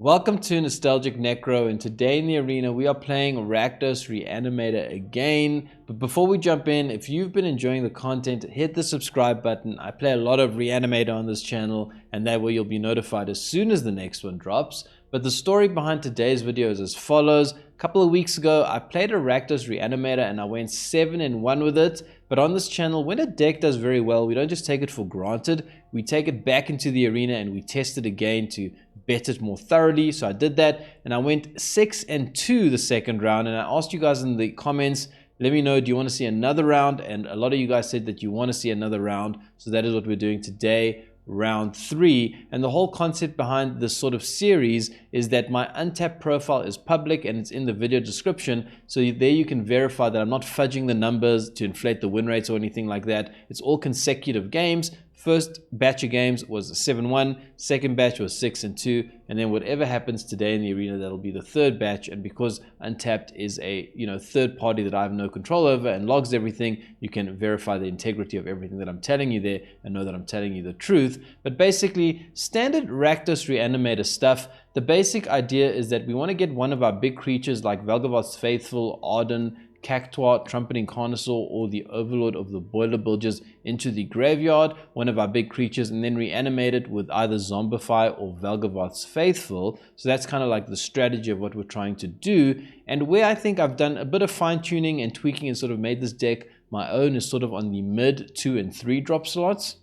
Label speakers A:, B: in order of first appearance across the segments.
A: Welcome to Nostalgic Necro, and today in the arena we are playing Rakdos Reanimator again. But before we jump in, if you've been enjoying the content, hit the subscribe button. I play a lot of Reanimator on this channel, and that way you'll be notified as soon as the next one drops. But the story behind today's video is as follows. A couple of weeks ago, I played a Rakdos Reanimator and I went 7-1 with it. But on this channel, when a deck does very well, we don't just take it for granted. We take it back into the arena and we test it again to bet it more thoroughly. So I did that and I went 6-2 the second round. And I asked you guys in the comments, let me know, do you want to see another round? And a lot of you guys said that you want to see another round. So that is what we're doing today. Round 3, and the whole concept behind this sort of series is that my untapped profile is public and it's in the video description, so there you can verify that I'm not fudging the numbers to inflate the win rates or anything like that. It's all consecutive games. First batch of games was 7-1, second batch was 6-2, and then whatever happens today in the arena, that'll be the third batch. And because Untapped is a third party that I have no control over and logs everything, you can verify the integrity of everything that I'm telling you there and know that I'm telling you the truth. But basically, standard Rakdos Reanimator stuff. The basic idea is that we want to get one of our big creatures like Valgavoth's Faithful, Ardyn, Cactuar, Trumpeting Carnosaur, or the Overlord of the Boilerbilges into the graveyard, one of our big creatures, and then reanimate it with either Zombify or Valgavoth's Faithful. So that's kind of like the strategy of what we're trying to do. And where I think I've done a bit of fine-tuning and tweaking and sort of made this deck my own is sort of on the mid 2 and 3 drop slots.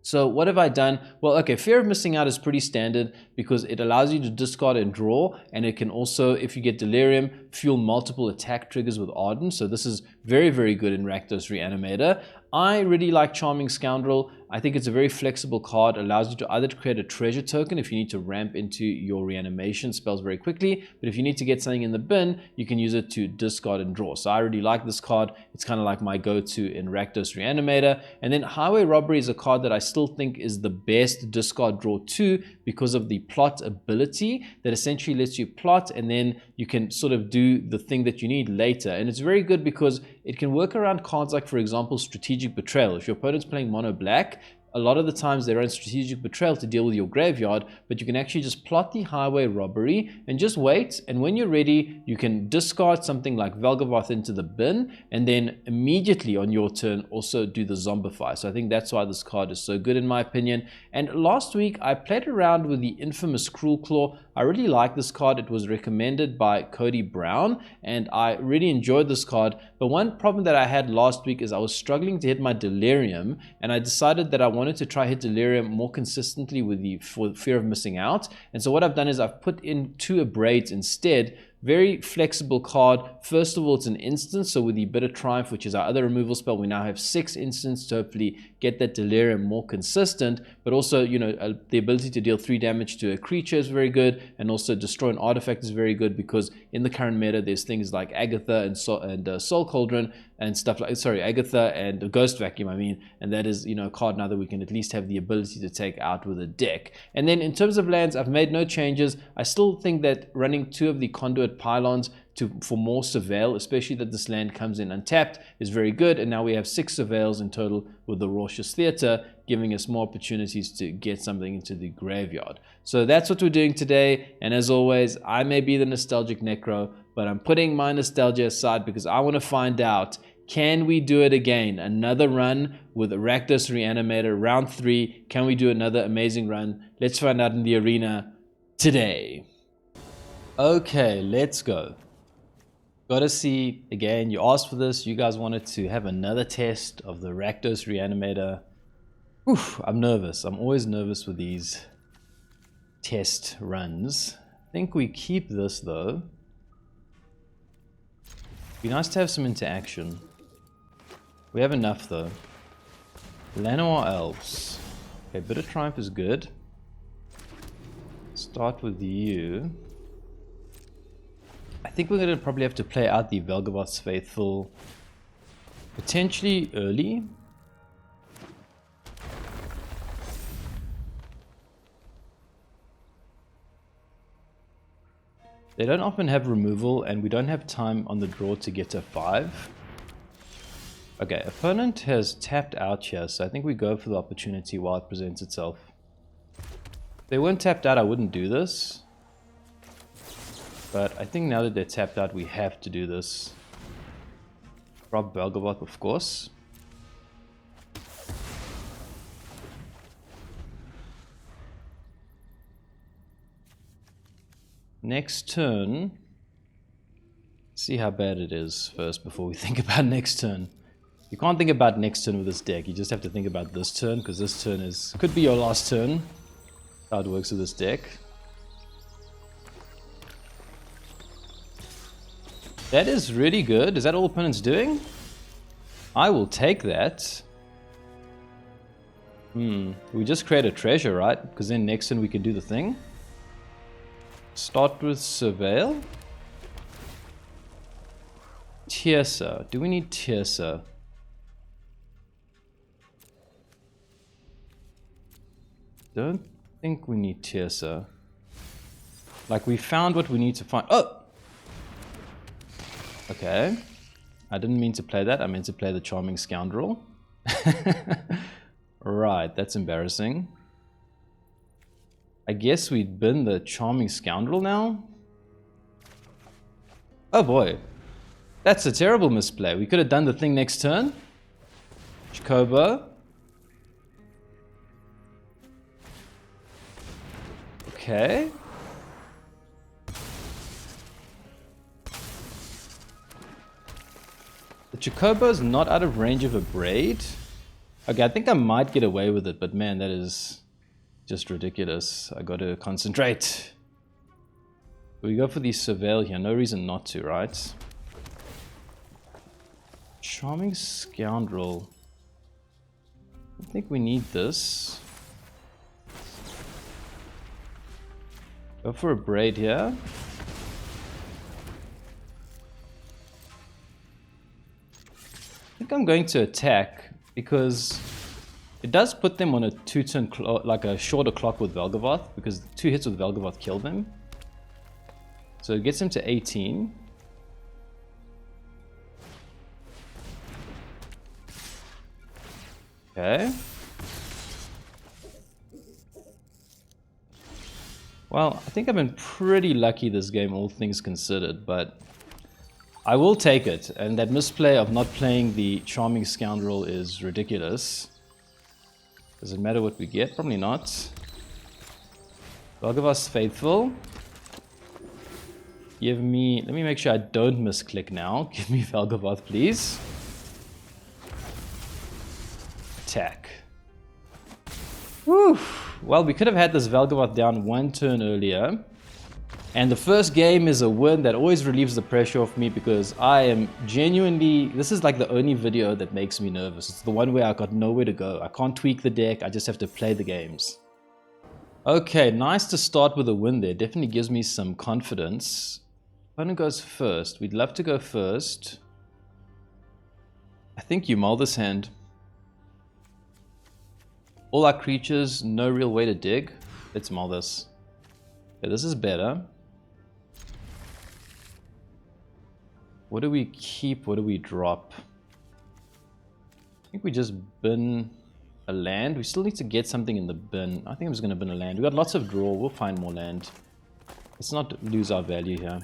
A: So what have I done? Well, okay, fear of missing out is pretty standard because it allows you to discard and draw, and it can also, if you get Delirium, fuel multiple attack triggers with Ardyn. So this is very, very good in Rakdos Reanimator. I really like Charming Scoundrel. I think it's a very flexible card. It allows you to either create a treasure token if you need to ramp into your reanimation spells very quickly, but if you need to get something in the bin, you can use it to discard and draw. So I really like this card. It's kind of like my go-to in Rakdos Reanimator. And then Highway Robbery is a card that I still think is the best discard draw to because of the plot ability that essentially lets you plot and then you can sort of do the thing that you need later. And it's very good because it can work around cards like, for example, Strategic Betrayal. If your opponent's playing mono black, a lot of the times they run Strategic Betrayal to deal with your graveyard, but you can actually just plot the Highway Robbery and just wait, and when you're ready, you can discard something like Valgavoth into the bin, and then immediately on your turn also do the Zombify. So I think that's why this card is so good in my opinion. And last week I played around with the infamous Cruel Claw. I really like this card. It was recommended by Cody Brown, and I really enjoyed this card. But one problem that I had last week is I was struggling to hit my Delirium, and I decided that I wanted to try hit Delirium more consistently with the fear of missing out. And so what I've done is I've put in 2 Abrades instead. Very flexible card. First of all, it's an instance, so with the Bitter Triumph, which is our other removal spell, we now have 6 instants to hopefully get that Delirium more consistent, but also, the ability to deal 3 damage to a creature is very good, and also destroy an artifact is very good because in the current meta, there's things like Agatha and Soul Cauldron and stuff like, Agatha and Ghost Vacuum, and that is, a card now that we can at least have the ability to take out with a deck. And then in terms of lands, I've made no changes. I still think that running 2 of the Conduit Pylons for more Surveil, especially that this land comes in untapped, is very good. And now we have 6 Surveils in total with the Raucous Theater, giving us more opportunities to get something into the graveyard. So that's what we're doing today. And as always, I may be the Nostalgic Necro, but I'm putting my nostalgia aside because I want to find out, can we do it again? Another run with Rakdos Reanimator, round 3. Can we do another amazing run? Let's find out in the arena today. Okay, let's go. Gotta see, again, you asked for this. You guys wanted to have another test of the Rakdos Reanimator. Oof, I'm nervous. I'm always nervous with these test runs. I think we keep this though. Be nice to have some interaction. We have enough though. Llanowar Elves. Okay, Bitter Triumph is good. Start with you. I think we're going to probably have to play out the Valgavoth's Faithful potentially early. They don't often have removal, and we don't have time on the draw to get to 5. Okay, opponent has tapped out here, so I think we go for the opportunity while it presents itself. If they weren't tapped out, I wouldn't do this. But I think now that they're tapped out, we have to do this. Drop Valgavoth, of course. Next turn. See how bad it is first before we think about next turn. You can't think about next turn with this deck. You just have to think about this turn, because this turn could be your last turn. That's how it works with this deck. That is really good. Is that all opponent's doing? I will take that. We just create a treasure, right? Because then next turn we can do the thing. Start with Surveil. Tersa. Do we need Tersa? Don't think we need Tersa. Like, we found what we need to find. Oh! Okay. I didn't mean to play that. I meant to play the Charming Scoundrel. Right, that's embarrassing. I guess we'd been the Charming Scoundrel now? Oh boy. That's a terrible misplay. We could have done the thing next turn. Chocobo. Okay. The Chocobo's not out of range of Abrade. Okay, I think I might get away with it, but man, that is just ridiculous. I gotta concentrate. We go for the Surveil here. No reason not to, right? Charming Scoundrel. I think we need this. Go for a Abrade here. I think I'm going to attack because it does put them on a 2-turn like a shorter clock with Valgavoth, because 2 hits with Valgavoth kill them. So it gets him to 18. Okay. Well, I think I've been pretty lucky this game, all things considered, but I will take it. And that misplay of not playing the Charming Scoundrel is ridiculous. Does it matter what we get? Probably not. Valgavoth's Faithful. Give me... Let me make sure I don't misclick now. Give me Valgavoth, please. Attack. Woo! Well, we could have had this Valgavoth down 1 turn earlier. And the first game is a win that always relieves the pressure off me, because I am genuinely... This is like the only video that makes me nervous. It's the one where I got nowhere to go. I can't tweak the deck. I just have to play the games. Okay, nice to start with a win there. Definitely gives me some confidence. Opponent goes first. We'd love to go first. I think you mull this hand. All our creatures, no real way to dig. Let's mull this. Okay, this is better. What do we keep? What do we drop? I think we just bin a land. We still need to get something in the bin. I think I'm just going to bin a land. We got lots of draw. We'll find more land. Let's not lose our value here.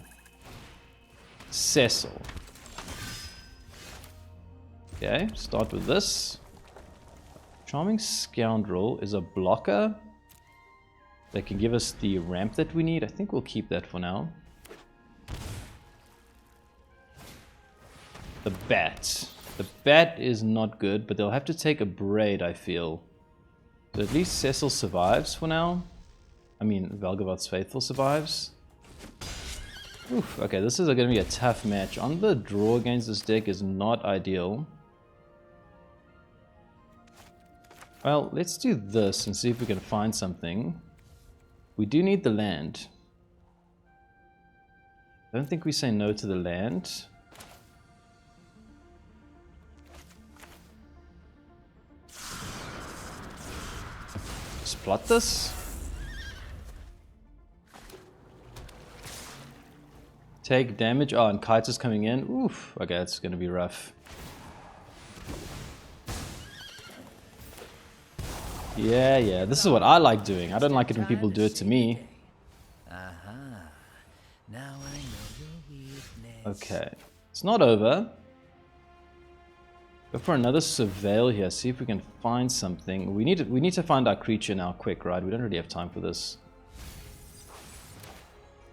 A: Cecil. Okay, start with this. Charming Scoundrel is a blocker that can give us the ramp that we need. I think we'll keep that for now. The bat. The bat is not good, but they'll have to take a Abrade, I feel. So at least Cecil survives for now. I mean, Valgavoth's Faithful survives. Oof, okay, this is going to be a tough match. On the draw against this deck is not ideal. Well, let's do this and see if we can find something. We do need the land. I don't think we say no to the land. Just plot this. Take damage. Oh, and Kites is coming in. Oof. Okay, that's going to be rough. Yeah, this is what I like doing. I don't like it when people do it to me.
B: Aha. Now I
A: Okay, it's not over. Go for another surveil here, see if we can find something. We need to find our creature now quick, right? We don't really have time for this.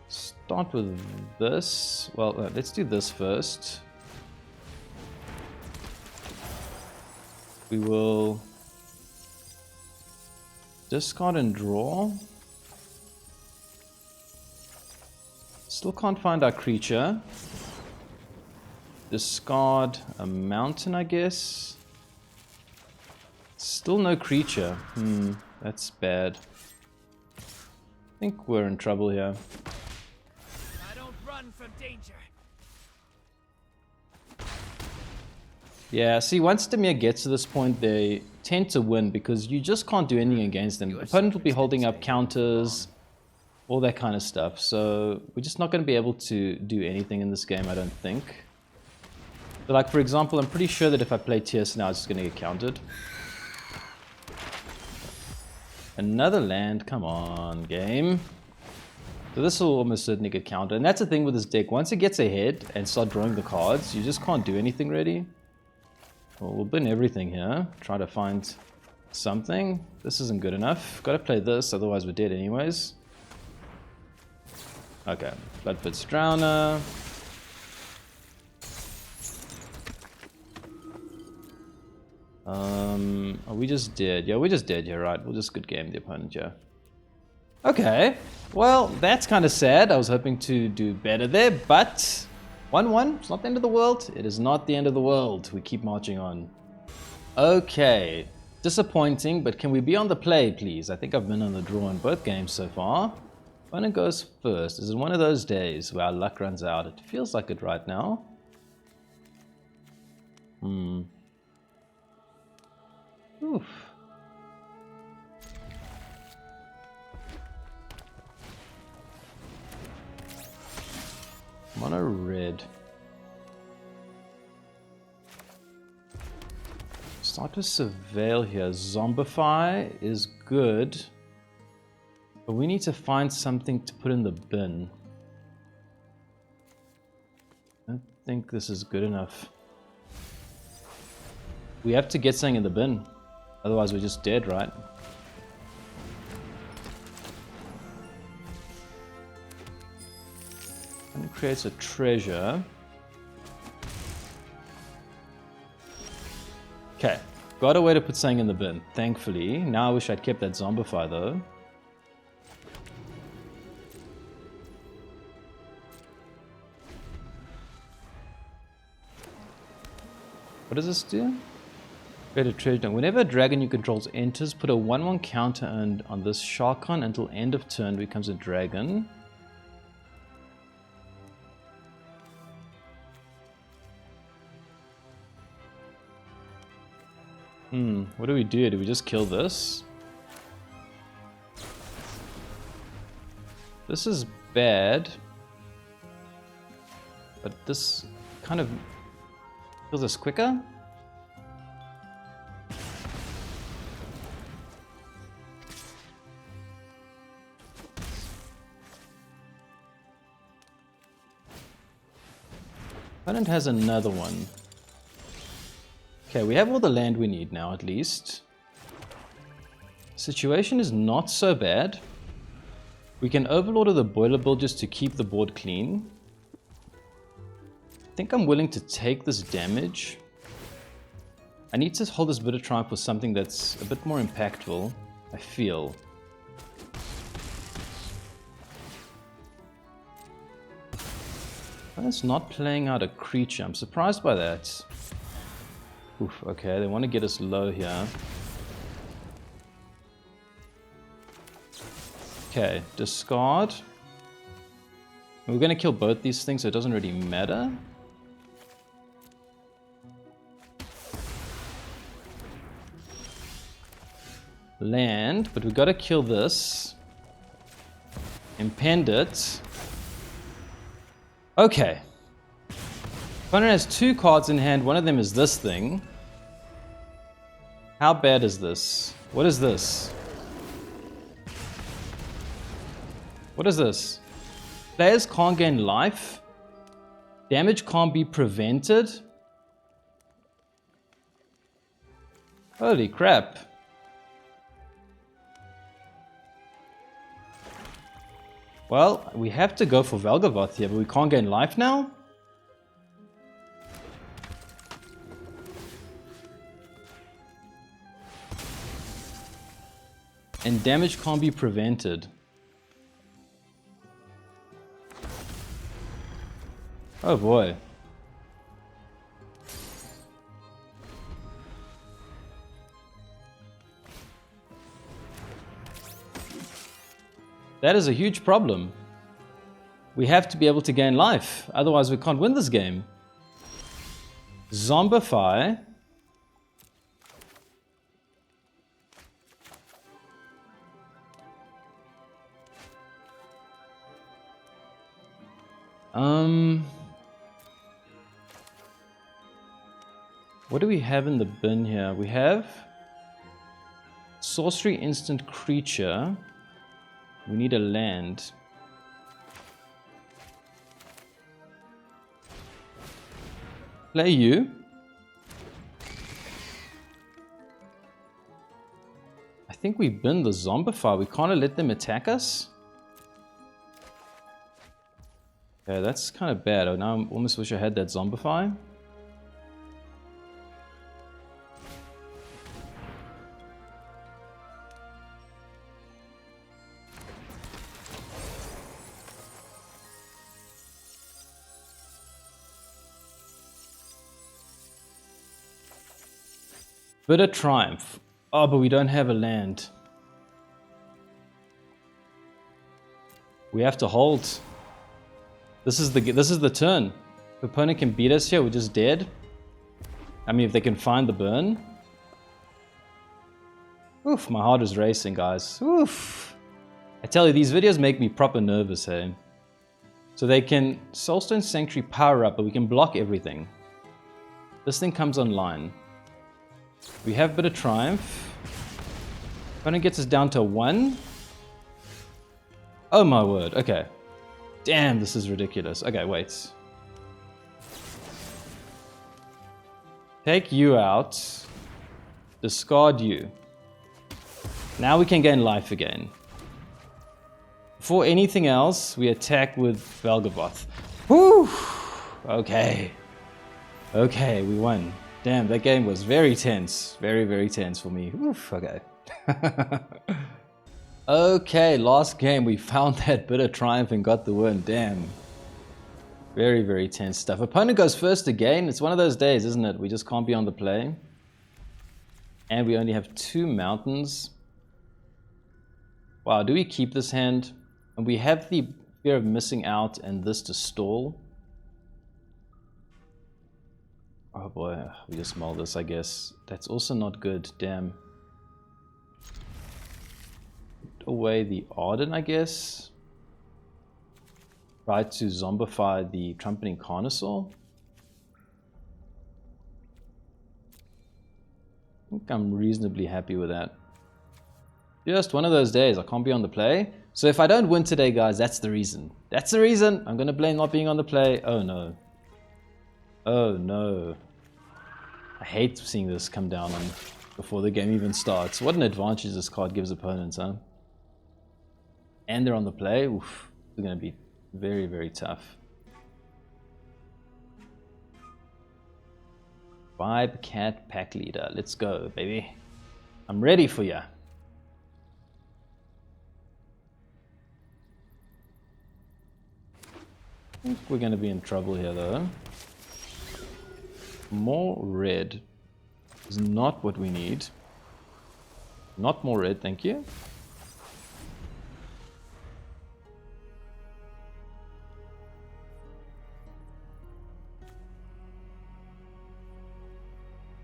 A: Start with this. Well, let's do this first. We will discard and draw. Still can't find our creature. Discard a mountain, I guess. Still no creature. That's bad. I think we're in trouble here.
B: I don't run from danger.
A: Yeah, see, once Dimir gets to this point, they tend to win because you just can't do anything against them. The opponent will be holding up counters, all that kind of stuff. So we're just not going to be able to do anything in this game, I don't think. But like, for example, I'm pretty sure that if I play Tersa now, it's just going to get countered. Another land, come on, game. So this will almost certainly get countered. And that's the thing with this deck. Once it gets ahead and start drawing the cards, you just can't do anything really. Well, we'll bin everything here. Try to find something. This isn't good enough. Gotta play this, otherwise we're dead anyways. Okay, Bloodfit's Drowner. Are we just dead? Yeah, we're just dead here, right? We'll just good game the opponent, yeah. Okay, well, that's kind of sad. I was hoping to do better there, but 1-1, it's not the end of the world. It is not the end of the world. We keep marching on. Okay, disappointing, but can we be on the play, please? I think I've been on the draw in both games so far. Opponent goes first. Is it one of those days where our luck runs out? It feels like it right now. Oof. Mono red. Start to surveil here. Zombify is good. But we need to find something to put in the bin. I don't think this is good enough. We have to get something in the bin. Otherwise we're just dead, right? And it creates a treasure. Okay, got a way to put something in the bin, thankfully. Now I wish I'd kept that Zombify though. What does this do? Create a treasure. Whenever a dragon you control enters, put a 1/1 counter on this Sharkon until end of turn becomes a dragon. What do we do? Do we just kill this? This is bad. But this kind of kills us quicker? Opponent has another one. Okay, we have all the land we need now, at least. Situation is not so bad. We can Overlord the Boilerbilges to keep the board clean. I think I'm willing to take this damage. I need to hold this Bit of Triumph for something that's a bit more impactful, I feel. It's not playing out a creature. I'm surprised by that. Oof, okay, they want to get us low here. Okay, discard. We're going to kill both these things, so it doesn't really matter. Land, but we've got to kill this. Impend it. Okay. Opponent has two cards in hand. One of them is this thing. How bad is this? What is this? What is this? Players can't gain life. Damage can't be prevented. Holy crap. Well, we have to go for Valgavoth here, but we can't gain life now? And damage can't be prevented. Oh boy. That is a huge problem. We have to be able to gain life, otherwise we can't win this game. Zombify. What do we have in the bin here? We have sorcery instant creature. We need a land. Play you. I think we bin the Zombify. We can't let them attack us. Okay, that's kind of bad. Oh, now I almost wish I had that Zombify. Bitter Triumph. Oh, but we don't have a land. We have to hold. This is the turn. If opponent can beat us here, we're just dead. I mean, if they can find the burn. Oof, my heart is racing, guys. Oof. I tell you, these videos make me proper nervous, hey. So they can Soulstone Sanctuary power up, but we can block everything. This thing comes online. We have Bitter Triumph. Opponent gets us down to 1. Oh my word, okay. Damn, this is ridiculous. Okay, wait. Take you out. Discard you. Now we can gain life again. Before anything else, we attack with Valgavoth. Whew! Okay. Okay, we won. Damn, that game was very tense. Very, very tense for me. Oof, okay. Okay, last game. We found that Bitter Triumph and got the win. Damn. Very, very tense stuff. Opponent goes first again. It's one of those days, isn't it? We just can't be on the play. And we only have 2 mountains. Wow, do we keep this hand? And we have the fear of missing out and this to stall. Oh boy, we just mull this, I guess. That's also not good, damn. Put away the Ardyn, I guess. Try to zombify the Trumpeting Carnosaur. I think I'm reasonably happy with that. Just one of those days, I can't be on the play. So if I don't win today, guys, that's the reason. That's the reason. I'm gonna blame not being on the play. Oh no. Oh no. I hate seeing this come down on before the game even starts. What an advantage this card gives opponents, huh? And they're on the play. Oof. It's gonna be very, very tough. Vibe Cat Pack Leader. Let's go, baby. I'm ready for ya. I think we're going to be in trouble here, though. More red is not what we need. Not more red, thank you.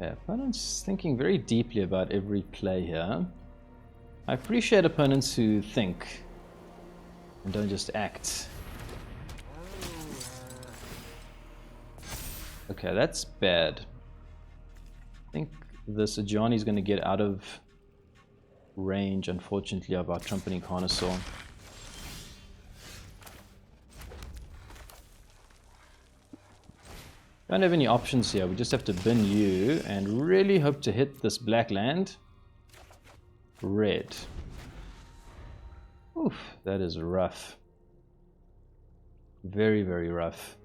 A: Yeah, opponents thinking very deeply about every play here. I appreciate opponents who think and don't just act. Okay, that's bad. I think this Ajani is going to get out of range, unfortunately, of our Trumpeting Carnosaur. Don't have any options here. We just have to bin you and really hope to hit this black land. Red. Oof, that is rough. Very, very rough.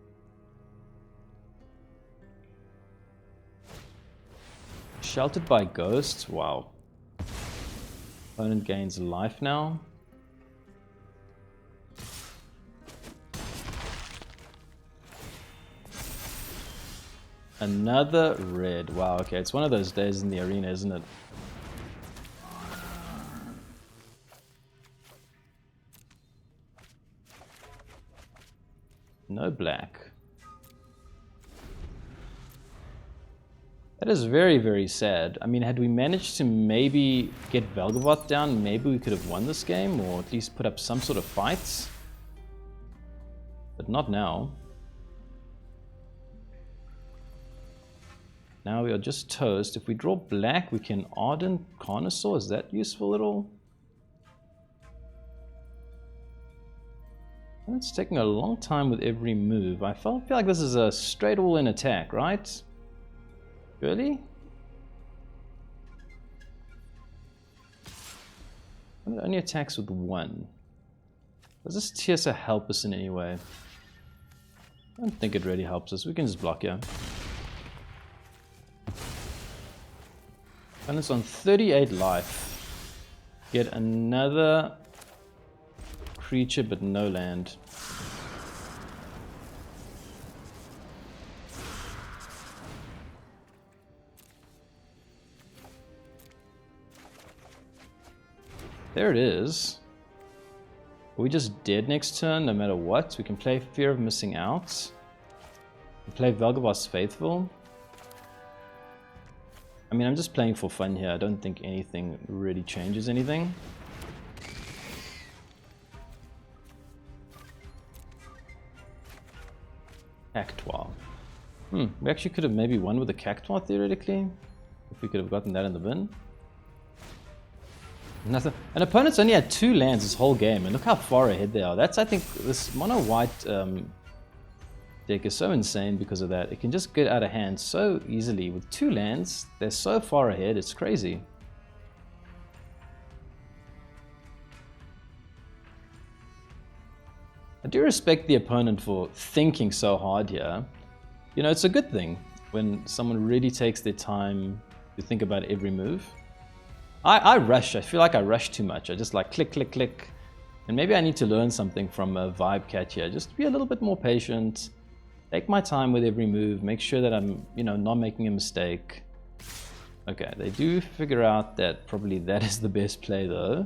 A: Sheltered by ghosts. Wow. Opponent gains life now. Another red. Wow, okay. It's one of those days in the arena, isn't it? No black. That is very, very sad. I mean, had we managed to maybe get Valgavoth down, maybe we could have won this game, or at least put up some sort of fights. But not now. Now we are just toast. If we draw black, we can Ardyn Carnosaur. Is that useful at all? It's taking a long time with every move. I feel like this is a straight all-in attack, right? Really? It only attacks with one. Does this Tersa help us in any way? I don't think it really helps us. We can just block here. And it's on 38 life. Get another creature but no land. There it is. Are we just dead next turn no matter what? We can play Fear of Missing Out. We play Valgavoth's Faithful. I mean, I'm just playing for fun here. I don't think anything really changes anything. Cactuar. We actually could have maybe won with the Cactuar theoretically. If we could have gotten that in the bin. Nothing. An opponent's only had 2 lands this whole game, and look how far ahead they are. That's, I think, this mono-white deck is so insane because of that. It can just get out of hand so easily. With 2 lands, they're so far ahead, it's crazy. I do respect the opponent for thinking so hard here. You know, it's a good thing when someone really takes their time to think about every move. I rush. I feel like I rush too much. I just like click, click, click. And maybe I need to learn something from a Vibe Cat here. Just be a little bit more patient. Take my time with every move. Make sure that I'm, you know, not making a mistake. Okay, they do figure out that probably that is the best play though.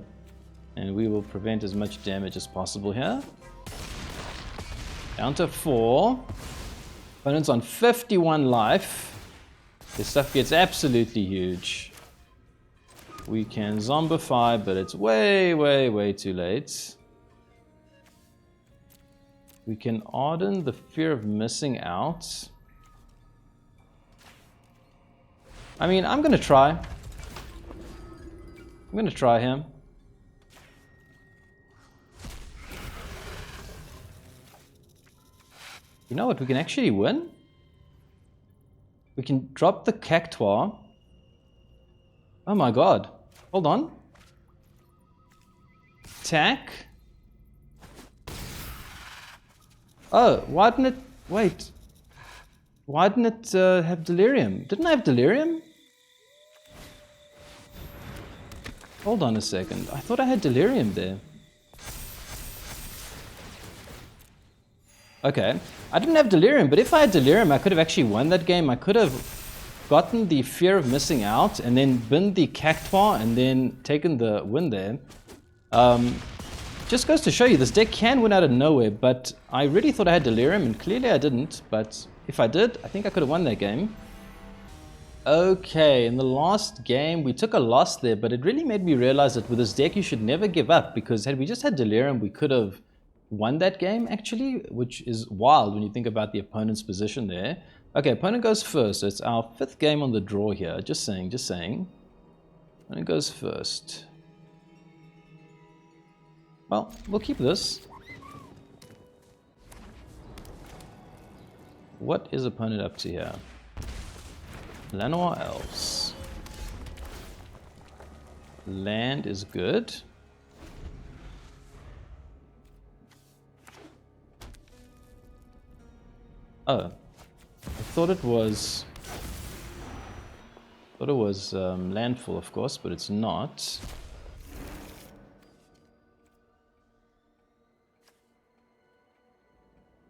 A: And we will prevent as much damage as possible here. Down to 4. Opponent's on 51 life. This stuff gets absolutely huge. We can Zombify, but it's way, way, way too late. We can Ardyn the Fear of Missing Out. I mean, I'm gonna try. I'm gonna try him. You know what? We can actually win. We can drop the Cactuar. Oh my god. Hold on. Attack. Oh, why didn't it... Wait. Why didn't it have Delirium? Didn't I have Delirium? Hold on a second. I thought I had Delirium there. Okay. I didn't have Delirium, but if I had Delirium, I could have actually won that game. I could have gotten the Fear of Missing Out and then binned the Cactuar and then taken the win there. Just goes to show you this deck can win out of nowhere, but I really thought I had Delirium and clearly I didn't, but if I did, I think I could have won that game. Okay, in the last game we took a loss there, but it really made me realize that with this deck you should never give up, because had we just had Delirium we could have won that game actually, which is wild when you think about the opponent's position there. Okay, opponent goes first, so it's our 5th game on the draw here. Just saying, just saying. Opponent goes first. Well, we'll keep this. what is opponent up to here? Llanowar Elves. Land is good. Oh, I thought it was Landfall, of course, but it's not.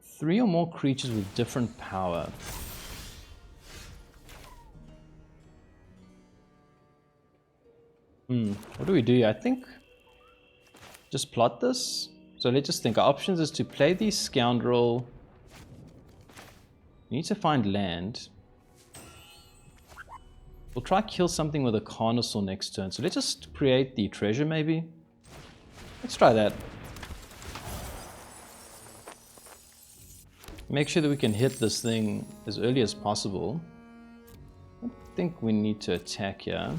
A: Three or more creatures with different power. What do we do? I think just plot this. So let's just think. Our options is to play the Scoundrel. We need to find land. We'll try kill something with a Carnosaur next turn. So let's just create the treasure maybe. Let's try that. Make sure that we can hit this thing as early as possible. I think we need to attack here.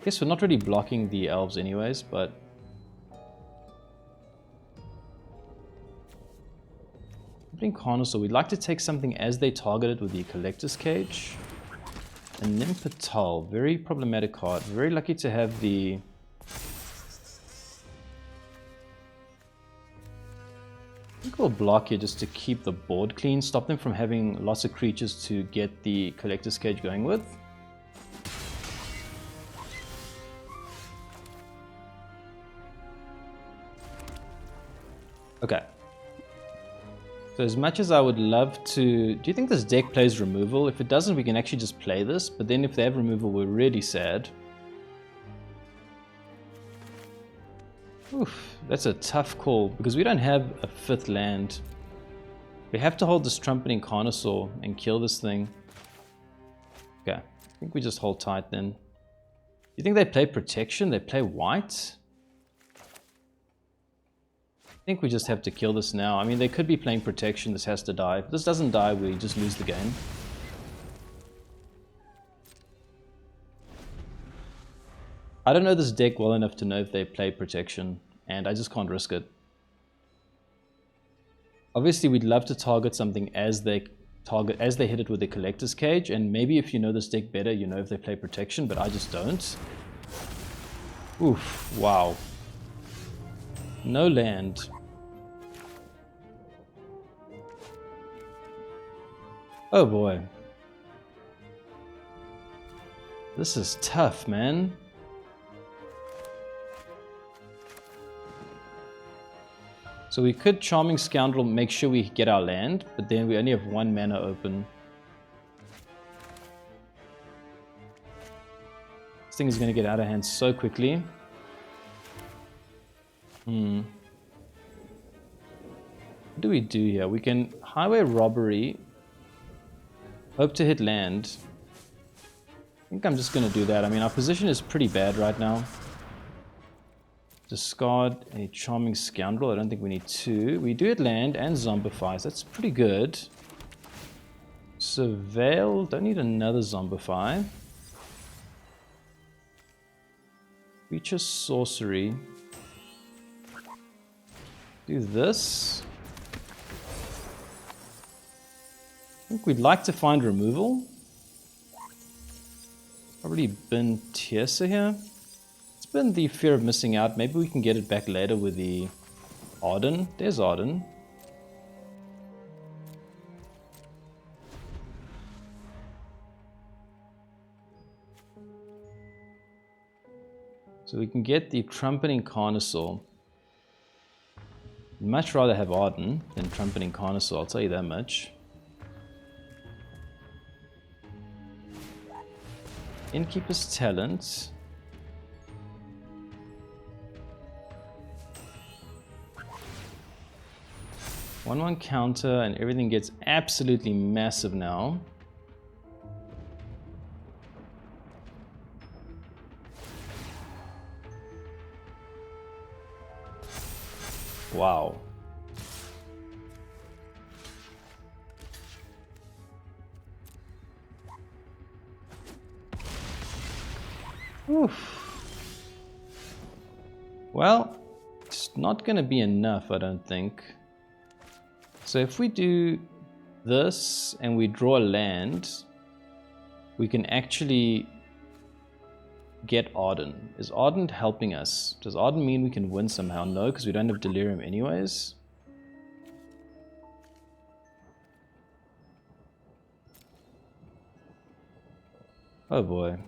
A: Guess we're not really blocking the elves anyways, but Trumpeting Carnosaur, we'd like to take something as they target it with the Collector's Cage. And Nimpertal, very problematic card. Very lucky to have the... I think we'll block here just to keep the board clean, stop them from having lots of creatures to get the Collector's Cage going with. Okay. So as much as I would love to... Do you think this deck plays removal? If it doesn't, we can actually just play this. But then if they have removal, we're really sad. Oof, that's a tough call. Because we don't have a fifth land. We have to hold this Trumpeting Carnosaur and kill this thing. Okay, I think we just hold tight then. Do you think they play protection? They play white? I think we just have to kill this now. I mean, they could be playing protection. This has to die. If this doesn't die, we just lose the game. I don't know this deck well enough to know if they play protection, and I just can't risk it. Obviously, we'd love to target something as they hit it with the Collector's Cage, and maybe if you know this deck better, you know if they play protection, but I just don't. Oof, wow. No land. Oh boy. This is tough, man. So we could Charming Scoundrel, make sure we get our land, but then we only have 1 mana open. This thing is going to get out of hand so quickly. What do we do here? We can Highway Robbery. Hope to hit land. I think I'm just going to do that. I mean, our position is pretty bad right now. Discard a Charming Scoundrel. I don't think we need 2. We do hit land and Zombify. So that's pretty good. Surveil. Don't need another Zombify. Creature Sorcery. Do this. I think we'd like to find removal. Probably been Tersa here. It's been the fear of missing out. Maybe we can get it back later with the Ardyn. There's Ardyn. So we can get the Trumpeting Carnosaur. I'd much rather have Ardyn than Trumpeting Carnosaur, I'll tell you that much. Innkeeper's Talent. One counter and everything gets absolutely massive now. Wow. Oof. Well, it's not going to be enough, I don't think. So if we do this and we draw a land, we can actually get Ardyn. Is Ardyn helping us? Does Ardyn mean we can win somehow? No, because we don't have Delirium anyways. Oh boy.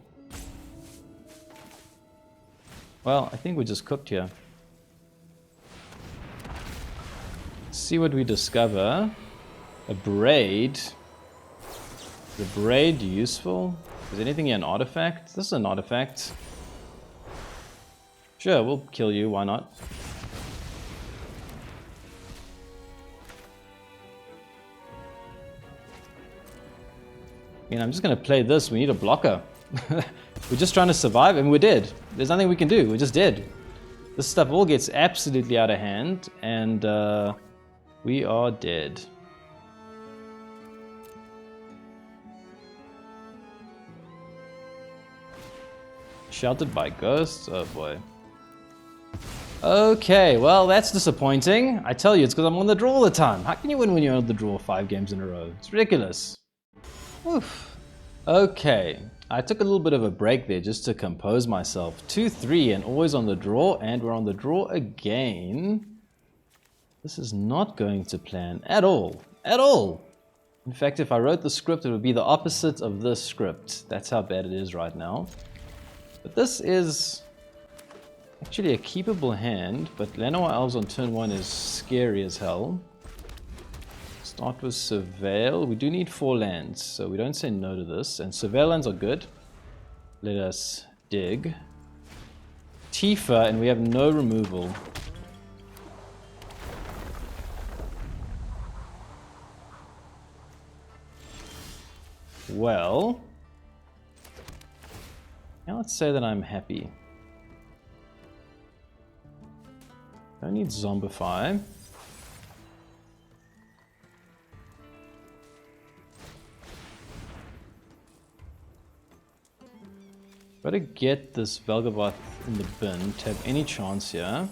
A: Well, I think we're just cooked here. Let's see what we discover. Abrade. Is Abrade useful? Is anything here an artifact? This is an artifact. Sure, we'll kill you, why not? I mean, I'm just gonna play this. We need a blocker. We're just trying to survive, and we're dead. There's nothing we can do. We're just dead. This stuff all gets absolutely out of hand, and we are dead. Sheltered by ghosts? Oh boy. Okay, well that's disappointing. I tell you, it's because I'm on the draw all the time. How can you win when you're on the draw 5 games in a row? It's ridiculous. Oof. Okay, I took a little bit of a break there just to compose myself. 2-3 and always on the draw, and we're on the draw again. This is not going to plan at all. At all! In fact, if I wrote the script, it would be the opposite of this script. That's how bad it is right now. But this is actually a keepable hand, but Llanowar Elves on turn 1 is scary as hell. Start with Surveil. We do need 4 lands, so we don't say no to this. And Surveil lands are good. Let us dig. Tifa, and we have no removal. Well, now let's say that I'm happy. Don't need Zombify. Gotta get this Valgavoth in the bin to have any chance here.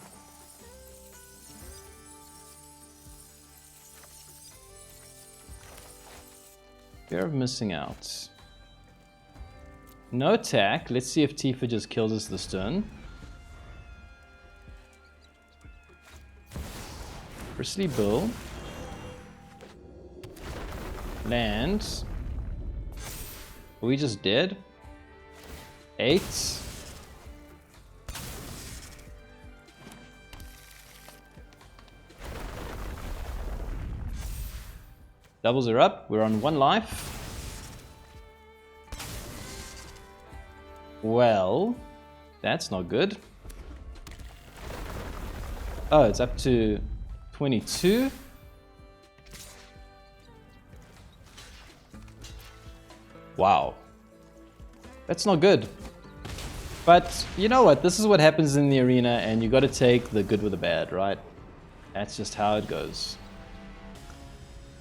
A: Fear of missing out. No attack. Let's see if Tifa just kills us this turn. Bristly Bill. Land. Are we just dead? 8. Doubles are up. We're on 1 life. Well, that's not good. Oh, it's up to 22. Wow. That's not good. But you know what? This is what happens in the arena, and you got to take the good with the bad, right? That's just how it goes.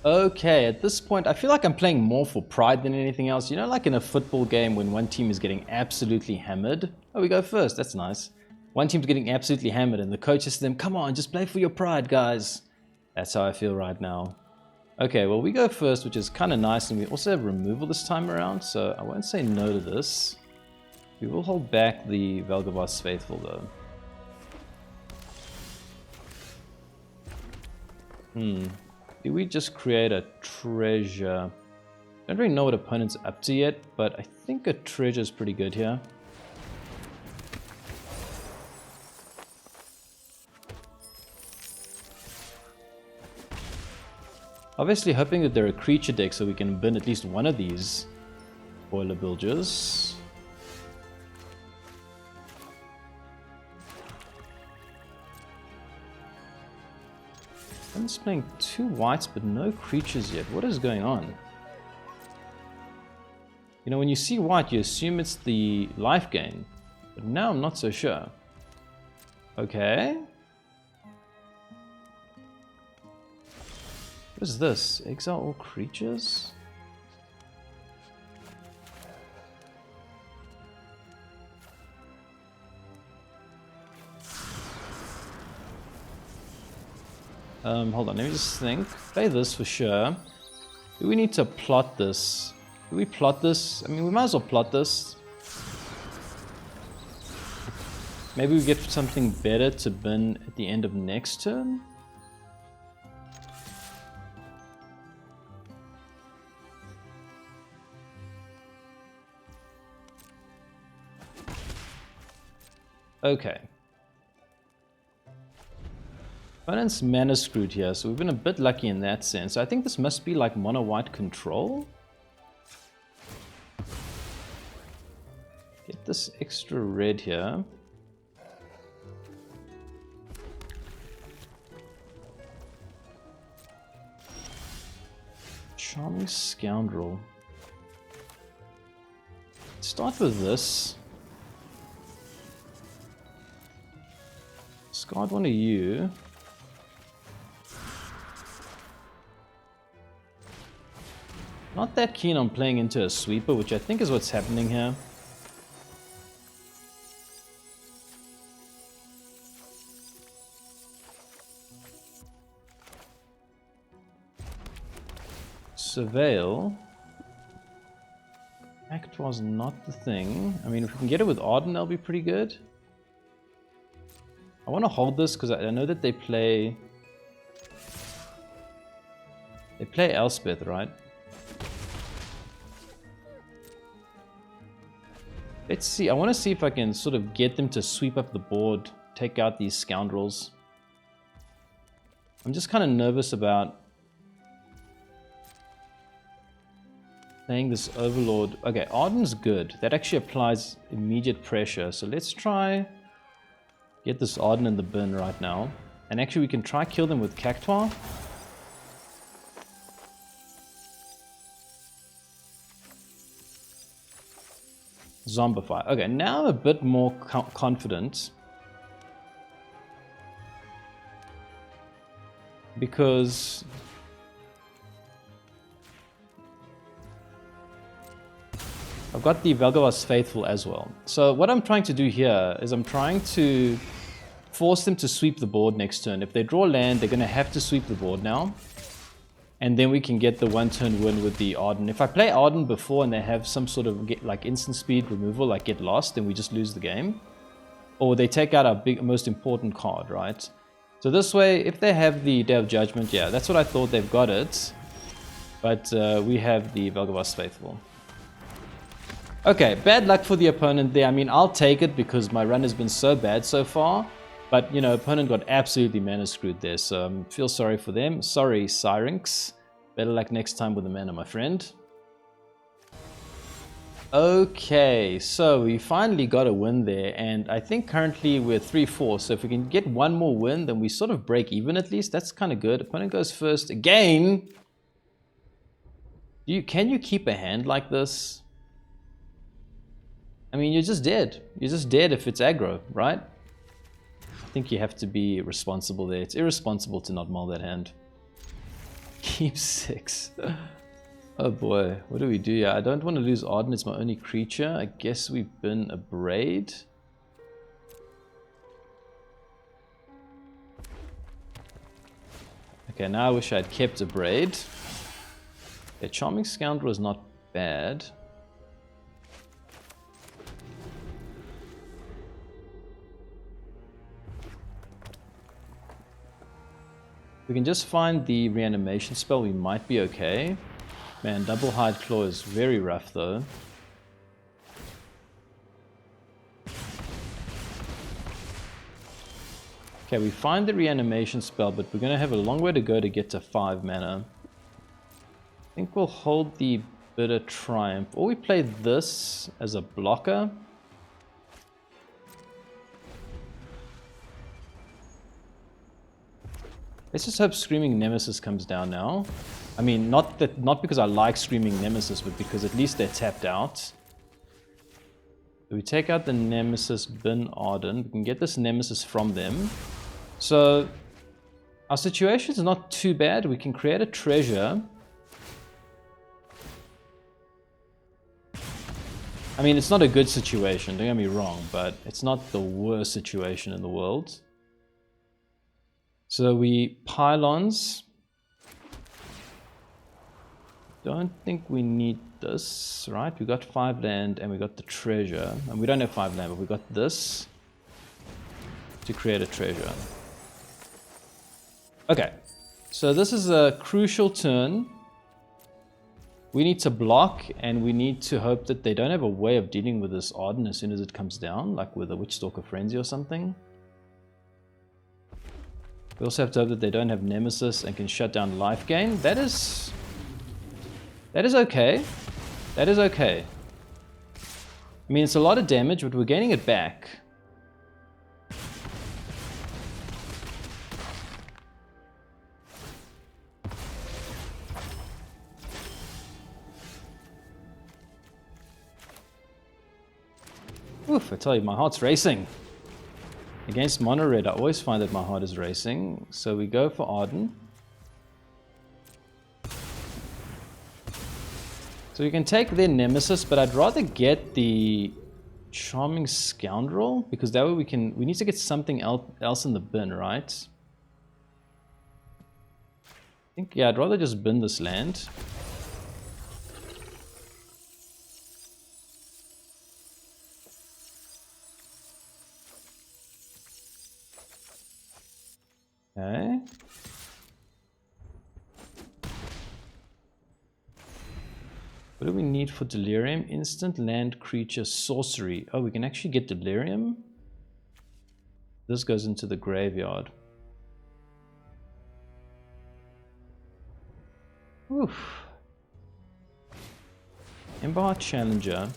A: Okay, at this point, I feel like I'm playing more for pride than anything else. You know, like in a football game when one team is getting absolutely hammered. Oh, we go first. That's nice. One team's getting absolutely hammered, and the coach says to them, "Come on, just play for your pride, guys." That's how I feel right now. Okay, well, we go first, which is kind of nice, and we also have removal this time around, so I won't say no to this. We will hold back the Valgavoth's Faithful, though. Do we just create a treasure? Don't really know what opponent's up to yet, but I think a treasure is pretty good here. Obviously hoping that they're a creature deck so we can bin at least one of these Boilerbilges. I'm just playing 2 whites but no creatures yet. What is going on? You know, when you see white you assume it's the Lifegain, but now I'm not so sure. Okay. What is this? Exile all creatures? Hold on, let me just think. Play this for sure. Do we need to plot this? Do we plot this? I mean, we might as well plot this. Maybe we get something better to bin at the end of next turn? Okay. Opponent's mana screwed here, so we've been a bit lucky in that sense. I think this must be like mono white control. Get this extra red here. Charming Scoundrel. Start with this. Discard one of you. Not that keen on playing into a sweeper, which I think is what's happening here. Surveil. Cactuar's not the thing. I mean, if we can get it with Ardyn, that'll be pretty good. I want to hold this because I know that they play... They play Elspeth, right? Let's see. I want to see if I can sort of get them to sweep up the board, take out these scoundrels. I'm just kind of nervous about playing this Overlord. Okay, Ardyn's good. That actually applies immediate pressure. So let's try get this Ardyn in the bin right now. And actually we can try kill them with Cactuar. Zombify. Okay, now I'm a bit more confident. Because I've got the Valgavoth Faithful as well. So what I'm trying to do here is I'm trying to force them to sweep the board next turn. If they draw land, they're going to have to sweep the board now. And then we can get the one-turn win with the Ardyn. If I play Ardyn before and they have some sort of like instant speed removal, like get lost, then we just lose the game. Or they take out our most important card, right? So this way, if they have the Day of Judgment, yeah, that's what I thought, they've got it. But we have the Valgavoth Faithful. Okay, bad luck for the opponent there. I mean, I'll take it because my run has been so bad so far. But, you know, opponent got absolutely mana screwed there, so feel sorry for them. Sorry, Syrinx. Better luck next time with the mana, my friend. Okay, so we finally got a win there, and I think currently we're 3-4, so if we can get one more win, then we sort of break even at least. That's kind of good. Opponent goes first again. Can you keep a hand like this? I mean, you're just dead. You're just dead if it's aggro, right? I think you have to be responsible there. It's irresponsible to not mull that hand. Keep 6. Oh boy, what do we do here? I don't want to lose Ardyn, it's my only creature. I guess we've been Abrade. Okay, now I wish I'd kept Abrade. Okay, Charming Scoundrel is not bad. We can just find the reanimation spell, we might be okay. Man, double hide claw is very rough though. Okay, we find the reanimation spell, but we're gonna have a long way to go to get to 5 mana. I think we'll hold the Bitter Triumph, or we play this as a blocker. Let's just hope Screaming Nemesis comes down now. I mean, not because I like Screaming Nemesis, but because at least they're tapped out. So we take out the Nemesis, bin Ardyn. We can get this Nemesis from them. So our situation is not too bad. We can create a treasure. I mean, it's not a good situation, don't get me wrong, but it's not the worst situation in the world. So we pylons. Don't think we need this, right? We got 5 land and we got the treasure. And we don't have 5 land, but we got this to create a treasure. Okay, so this is a crucial turn. We need to block, and we need to hope that they don't have a way of dealing with this Ardyn as soon as it comes down, like with a Witchstalker Frenzy or something. We also have to hope that they don't have Nemesis and can shut down Lifegain. That is okay. That is okay. I mean, it's a lot of damage, but we're gaining it back. Oof, I tell you, my heart's racing. Against mono red, I always find that my heart is racing. So we go for Ardyn. So you can take their Nemesis, but I'd rather get the Charming Scoundrel, because that way we need to get something else in the bin, right? I think, yeah, I'd rather just bin this land. Okay. What do we need for Delirium? Instant land creature sorcery. Oh, we can actually get Delirium. This goes into the graveyard. Oof. Ember Challenger.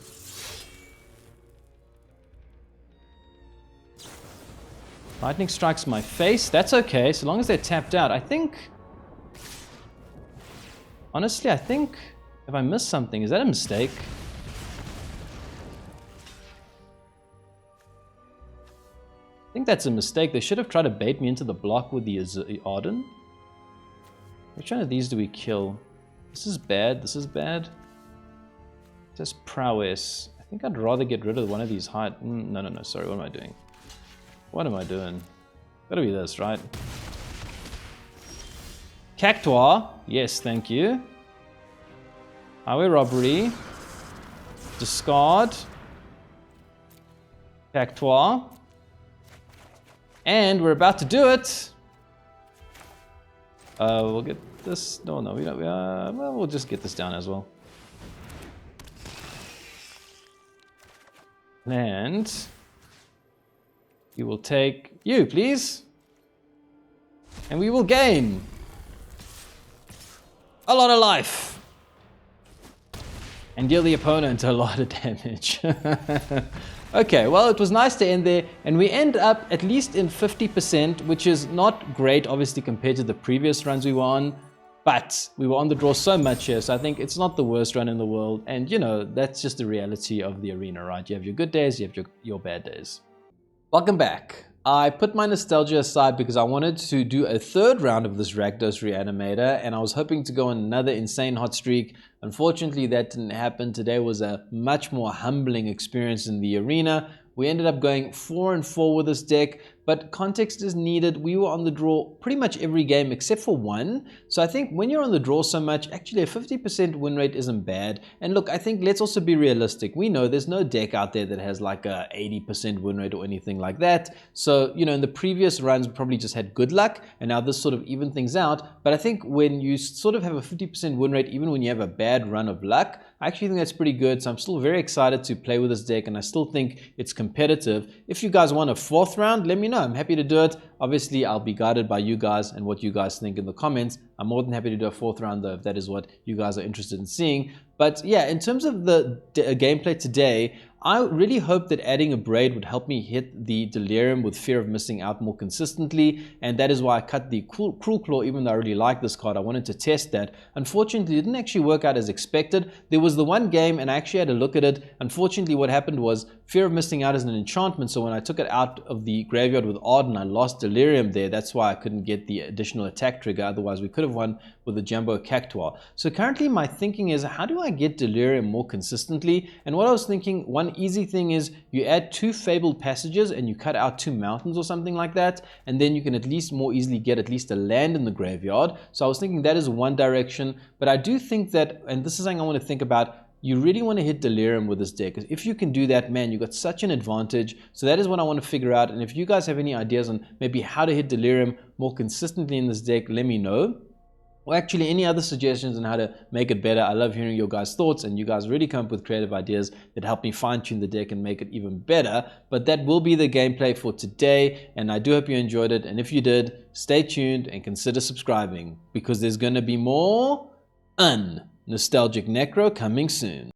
A: Lightning strikes my face. That's okay, so long as they're tapped out. I think... Honestly, I think... If I missed something, is that a mistake? I think that's a mistake. They should have tried to bait me into the block with the Ardyn. Which one of these do we kill? This is bad. This is bad. It says prowess. I think I'd rather get rid of one of these high... No. Sorry, what am I doing? What am I doing? Gotta be this, right? Cactuar. Yes, thank you. Highway Robbery. Discard. Cactuar. And we're about to do it. We'll get this. No, we don't. Well, we'll just get this down as well. And we will take you, please. And we will gain a lot of life. And deal the opponent a lot of damage. Okay, well, it was nice to end there. And we end up at least in 50%, which is not great, obviously, compared to the previous runs we were on. But we were on the draw so much here, so I think it's not the worst run in the world. And, you know, that's just the reality of the arena, right? You have your good days, you have your bad days. Welcome back. I put my nostalgia aside because I wanted to do a third round of this Rakdos Reanimator, and I was hoping to go on another insane hot streak. Unfortunately, that didn't happen. Today was a much more humbling experience in the arena. We ended up going 4-4 with this deck, but context is needed. We were on the draw pretty much every game except for one. So I think when you're on the draw so much, actually a 50% win rate isn't bad. And look, I think let's also be realistic. We know there's no deck out there that has like a 80% win rate or anything like that. So, you know, in the previous runs, we probably just had good luck, and now this sort of even things out. But I think when you sort of have a 50% win rate, even when you have a bad run of luck, I actually think that's pretty good. So I'm still very excited to play with this deck, and I still think it's competitive. If you guys want a fourth round, let me know. I'm happy to do it. Obviously, I'll be guided by you guys and what you guys think in the comments. I'm more than happy to do a fourth round though, if that is what you guys are interested in seeing. But yeah, in terms of the gameplay today, I really hope that adding Abrade would help me hit the Delirium with fear of missing out more consistently, and that is why I cut the Cruel Claw. Even though I really like this card, I wanted to test that. Unfortunately, it didn't actually work out as expected. There was the one game, and I actually had to look at it. Unfortunately, what happened was fear of missing out is an enchantment, so when I took it out of the graveyard with Ardyn, I lost Delirium there. That's why I couldn't get the additional attack trigger. Otherwise, we could have won with the Jumbo Cactuar. So currently my thinking is, how do I get Delirium more consistently? And what I was thinking, one easy thing is you add 2 Fabled Passages and you cut out 2 mountains or something like that, and then you can at least more easily get at least a land in the graveyard. So I was thinking that is one direction, but I do think that, and this is something I want to think about, you really want to hit Delirium with this deck. If you can do that, man, you got such an advantage. So that is what I want to figure out. And if you guys have any ideas on maybe how to hit Delirium more consistently in this deck, let me know. Or actually any other suggestions on how to make it better. I love hearing your guys' thoughts, and you guys really come up with creative ideas that help me fine-tune the deck and make it even better. But that will be the gameplay for today, and I do hope you enjoyed it. And if you did, stay tuned and consider subscribing, because there's going to be more nostalgic Necro coming soon.